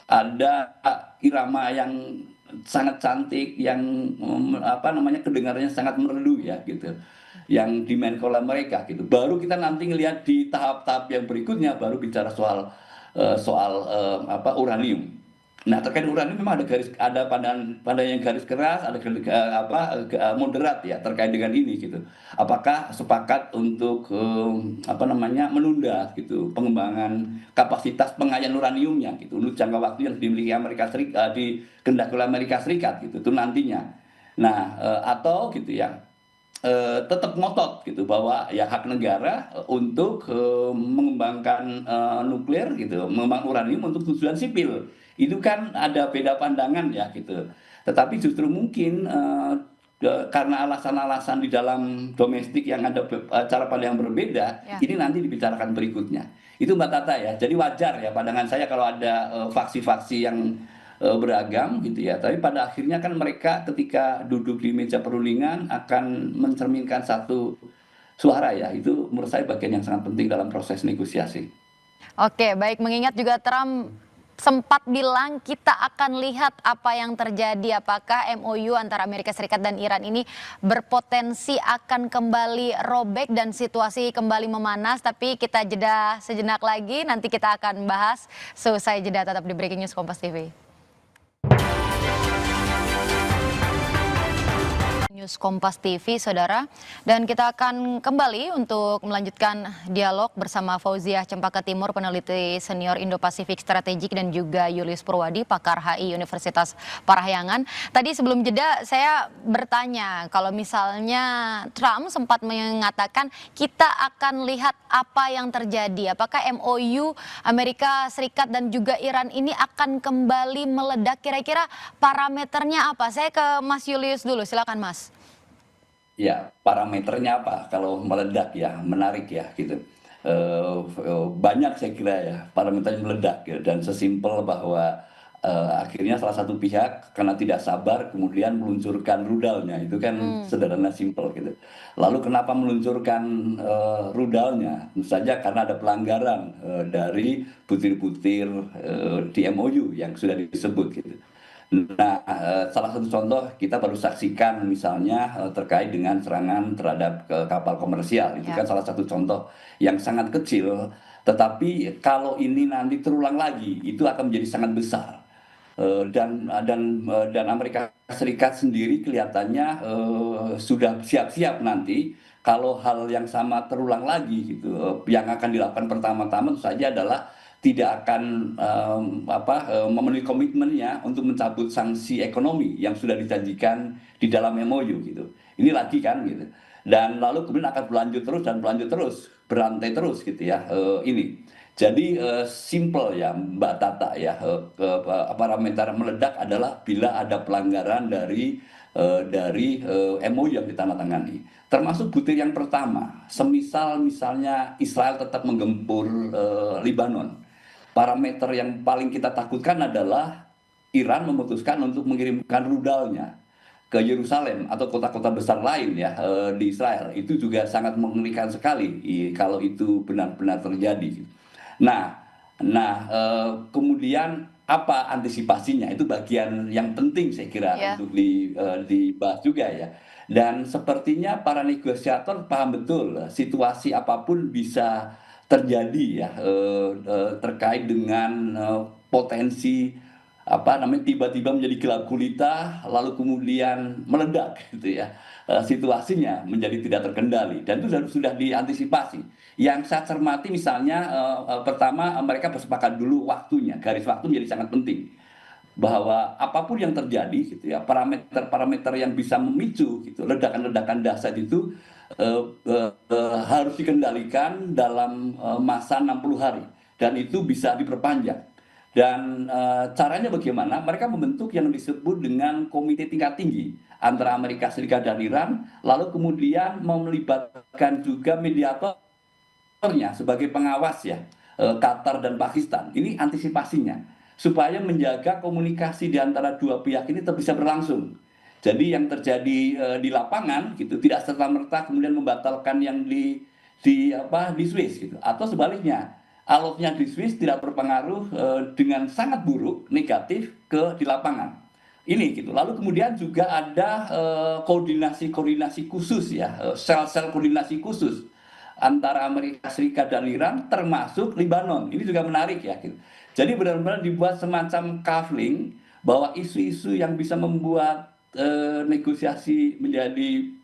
ada irama yang sangat cantik, yang kedengarannya sangat merdu ya gitu, yang dimainkan oleh mereka gitu. Baru kita nanti ngelihat di tahap-tahap yang berikutnya baru bicara soal uranium. Nah, terkait uranium memang ada pandangan yang garis keras, ada moderat ya terkait dengan ini gitu. Apakah sepakat untuk menunda gitu pengembangan kapasitas pengayaan uraniumnya gitu untuk jangka waktu yang dimiliki Amerika Serikat, dikehendaki oleh Amerika Serikat gitu itu nantinya. Nah, atau gitu ya, tetap ngotot gitu bahwa ya hak negara untuk mengembangkan nuklir gitu, mengembangkan uranium untuk tujuan sipil. Itu kan ada beda pandangan ya gitu. Tetapi justru mungkin karena alasan-alasan di dalam domestik yang ada cara pandang yang berbeda, Ya. ini nanti dibicarakan berikutnya. Itu Mbak Tata ya. Jadi wajar ya pandangan saya kalau ada faksi-faksi yang beragam gitu ya. Tapi pada akhirnya kan mereka ketika duduk di meja perundingan akan mencerminkan satu suara ya. Itu menurut saya bagian yang sangat penting dalam proses negosiasi. Oke, baik, mengingat juga Trump sempat bilang kita akan lihat apa yang terjadi, apakah MOU antara Amerika Serikat dan Iran ini berpotensi akan kembali robek dan situasi kembali memanas. Tapi kita jeda sejenak lagi, nanti kita akan bahas selesai jeda. Tetap di Breaking News Kompas TV. News Kompas TV, saudara. Dan kita akan kembali untuk melanjutkan dialog bersama Fauziah Cempaka Timur, peneliti senior Indo-Pasifik Strategik, dan juga Julius Purwadi, pakar HI Universitas Parahyangan. Tadi sebelum jeda saya bertanya, kalau misalnya Trump sempat mengatakan kita akan lihat apa yang terjadi. Apakah MOU Amerika Serikat dan juga Iran ini akan kembali meledak? Kira-kira parameternya apa? Saya ke Mas Julius dulu, silakan Mas. Ya, parameternya apa kalau meledak ya, menarik ya gitu. Banyak saya kira ya parameternya meledak ya, dan sesimpel bahwa akhirnya salah satu pihak karena tidak sabar kemudian meluncurkan rudalnya, itu kan sederhana simpel gitu. Lalu kenapa meluncurkan rudalnya? Tentu saja karena ada pelanggaran dari butir-butir di MOU yang sudah disebut gitu. Nah, salah satu contoh kita baru saksikan misalnya terkait dengan serangan terhadap kapal komersial. Itu kan salah satu contoh yang sangat kecil, tetapi kalau ini nanti terulang lagi, itu akan menjadi sangat besar. Dan Amerika Serikat sendiri kelihatannya sudah siap-siap nanti kalau hal yang sama terulang lagi gitu. Yang akan dilakukan pertama-tama tentu saja adalah tidak akan memenuhi komitmennya untuk mencabut sanksi ekonomi yang sudah dijanjikan di dalam MOU gitu. Ini lagi kan gitu. Dan lalu kemudian akan berlanjut terus dan berlanjut terus, berantai terus gitu ya ini. Jadi simple ya Mbak Tata ya, parameter meledak adalah bila ada pelanggaran dari MOU yang ditandatangani. Termasuk butir yang pertama, misalnya Israel tetap menggempur Lebanon. Parameter yang paling kita takutkan adalah Iran memutuskan untuk mengirimkan rudalnya ke Yerusalem atau kota-kota besar lain ya di Israel. Itu juga sangat mengerikan sekali kalau itu benar-benar terjadi. Nah, kemudian apa antisipasinya? Itu bagian yang penting saya kira Ya. untuk dibahas juga ya. Dan sepertinya para negosiator paham betul situasi apapun bisa terjadi ya terkait dengan potensi apa namanya tiba-tiba menjadi gelap gulita lalu kemudian meledak gitu ya. Situasinya menjadi tidak terkendali dan itu sudah diantisipasi. Yang saya cermati misalnya pertama mereka bersepakat dulu waktunya, garis waktu menjadi sangat penting bahwa apapun yang terjadi gitu ya, parameter-parameter yang bisa memicu gitu ledakan-ledakan dahsyat itu harus dikendalikan dalam masa 60 hari dan itu bisa diperpanjang. Dan caranya bagaimana? Mereka membentuk yang disebut dengan komite tingkat tinggi antara Amerika Serikat dan Iran, lalu kemudian melibatkan juga mediatornya sebagai pengawas ya, Qatar dan Pakistan. Ini antisipasinya supaya menjaga komunikasi di antara dua pihak ini tetap bisa berlangsung. Jadi yang terjadi di lapangan gitu tidak serta-merta kemudian membatalkan yang di Swiss gitu atau sebaliknya alotnya di Swiss tidak berpengaruh dengan sangat buruk negatif di lapangan ini gitu. Lalu kemudian juga ada koordinasi khusus ya, sel-sel koordinasi khusus antara Amerika Serikat dan Iran termasuk Lebanon. Ini juga menarik ya gitu. Jadi benar-benar dibuat semacam coupling bahwa isu-isu yang bisa membuat negosiasi menjadi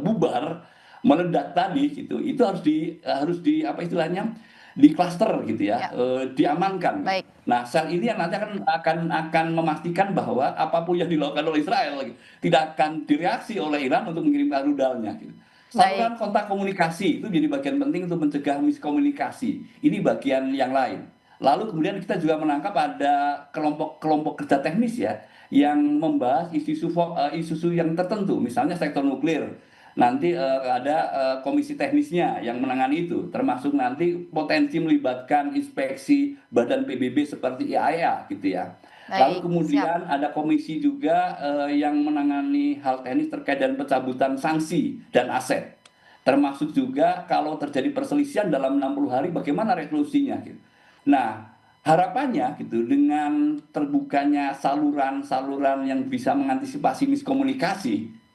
bubar meledak tadi gitu itu harus di apa istilahnya di cluster gitu ya, Ya. diamankan. Baik. Nah, sel ini yang nanti akan memastikan bahwa apapun yang dilakukan oleh Israel gitu, tidak akan direaksi oleh Iran untuk mengirimkan rudalnya gitu. Baik. Saluran kontak komunikasi itu jadi bagian penting untuk mencegah miskomunikasi. Ini bagian yang lain. Lalu kemudian kita juga menangkap ada kelompok kerja teknis ya yang membahas isu-isu yang tertentu, misalnya sektor nuklir. Nanti ada komisi teknisnya yang menangani itu, termasuk nanti potensi melibatkan inspeksi badan PBB seperti IAEA gitu ya. Lalu Baik. Siap. kemudian ada komisi juga yang menangani hal teknis terkait dengan pencabutan sanksi dan aset. Termasuk juga kalau terjadi perselisihan dalam 60 hari bagaimana resolusinya gitu. Nah, harapannya gitu dengan terbukanya saluran-saluran yang bisa mengantisipasi miskomunikasi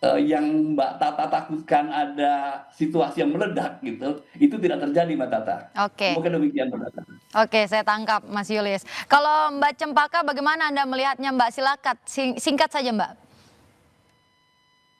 yang Mbak Tata takutkan ada situasi yang meledak gitu, itu tidak terjadi Mbak Tata. Oke. Mungkin demikian Mbak Tata. Oke, saya tangkap Mas Yulis. Kalau Mbak Cempaka bagaimana Anda melihatnya Mbak? Silakan singkat saja Mbak.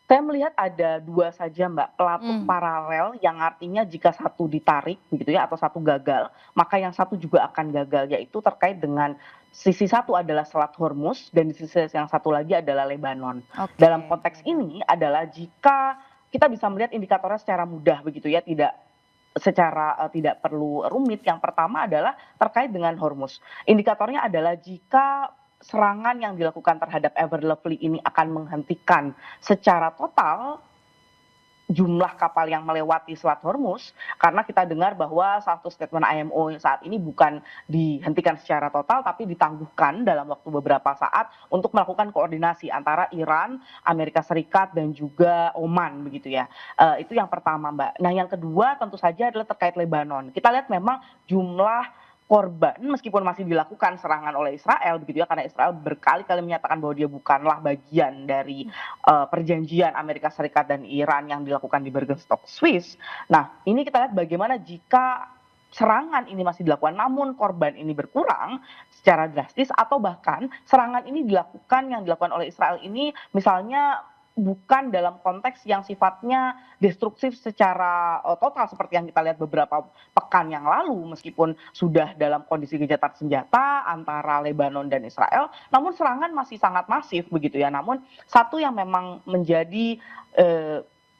Saya melihat ada dua saja Mbak, pelatuk paralel yang artinya jika satu ditarik begitu ya atau satu gagal, maka yang satu juga akan gagal, yaitu terkait dengan sisi satu adalah Selat Hormuz dan di sisi yang satu lagi adalah Lebanon. Oke. Dalam konteks ini adalah jika kita bisa melihat indikatornya secara mudah begitu ya, tidak perlu rumit. Yang pertama adalah terkait dengan Hormuz. Indikatornya adalah jika serangan yang dilakukan terhadap Ever Lovely ini akan menghentikan secara total jumlah kapal yang melewati Selat Hormuz, karena kita dengar bahwa satu statement IMO saat ini bukan dihentikan secara total tapi ditangguhkan dalam waktu beberapa saat untuk melakukan koordinasi antara Iran, Amerika Serikat dan juga Oman begitu ya. Itu yang pertama Mbak. Nah yang kedua tentu saja adalah terkait Lebanon. Kita lihat memang jumlah korban meskipun masih dilakukan serangan oleh Israel begitu ya, karena Israel berkali-kali menyatakan bahwa dia bukanlah bagian dari perjanjian Amerika Serikat dan Iran yang dilakukan di Bergenstock Swiss. Nah ini kita lihat bagaimana jika serangan ini masih dilakukan namun korban ini berkurang secara drastis, atau bahkan serangan ini yang dilakukan oleh Israel ini misalnya bukan dalam konteks yang sifatnya destruktif secara total seperti yang kita lihat beberapa pekan yang lalu, meskipun sudah dalam kondisi gencatan senjata antara Lebanon dan Israel, namun serangan masih sangat masif begitu ya. Namun satu yang memang menjadi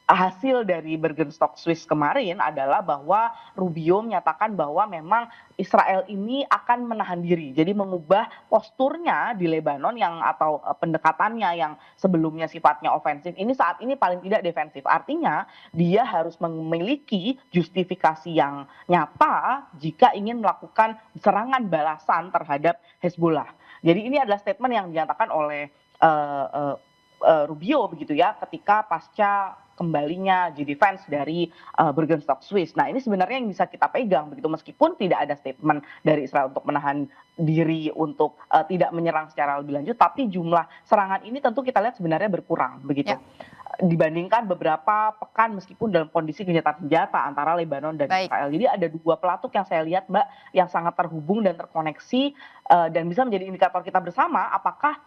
hasil dari Bergenstock Swiss kemarin adalah bahwa Rubio menyatakan bahwa memang Israel ini akan menahan diri, jadi mengubah posturnya di Lebanon atau pendekatannya yang sebelumnya sifatnya ofensif ini saat ini paling tidak defensif. Artinya dia harus memiliki justifikasi yang nyata jika ingin melakukan serangan balasan terhadap Hezbollah. Jadi ini adalah statement yang dinyatakan oleh Rubio begitu ya, ketika pasca kembalinya G Defense dari Bergenstock Swiss. Nah ini sebenarnya yang bisa kita pegang begitu, meskipun tidak ada statement dari Israel untuk menahan diri untuk tidak menyerang secara lebih lanjut, tapi jumlah serangan ini tentu kita lihat sebenarnya berkurang begitu. Dibandingkan beberapa pekan meskipun dalam kondisi gencatan senjata antara Lebanon dan Israel. Jadi ada dua pelatuk yang saya lihat Mbak yang sangat terhubung dan terkoneksi dan bisa menjadi indikator kita bersama apakah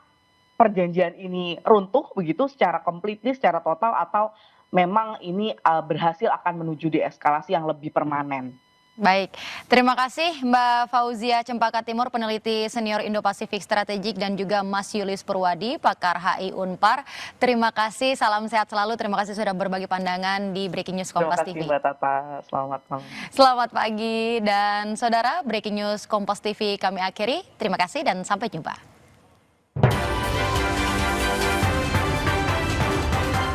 perjanjian ini runtuh begitu secara completely, secara total, atau memang ini berhasil akan menuju deeskalasi yang lebih permanen. Baik, terima kasih Mbak Fauzia Cempaka Timur, peneliti senior Indo-Pasifik Strategik, dan juga Mas Yulis Purwadi, pakar HI Unpar. Terima kasih, salam sehat selalu. Terima kasih sudah berbagi pandangan di Breaking News Kompas TV. Terima kasih Mbak Tata, selamat malam. Selamat pagi dan saudara, Breaking News Kompas TV kami akhiri. Terima kasih dan sampai jumpa.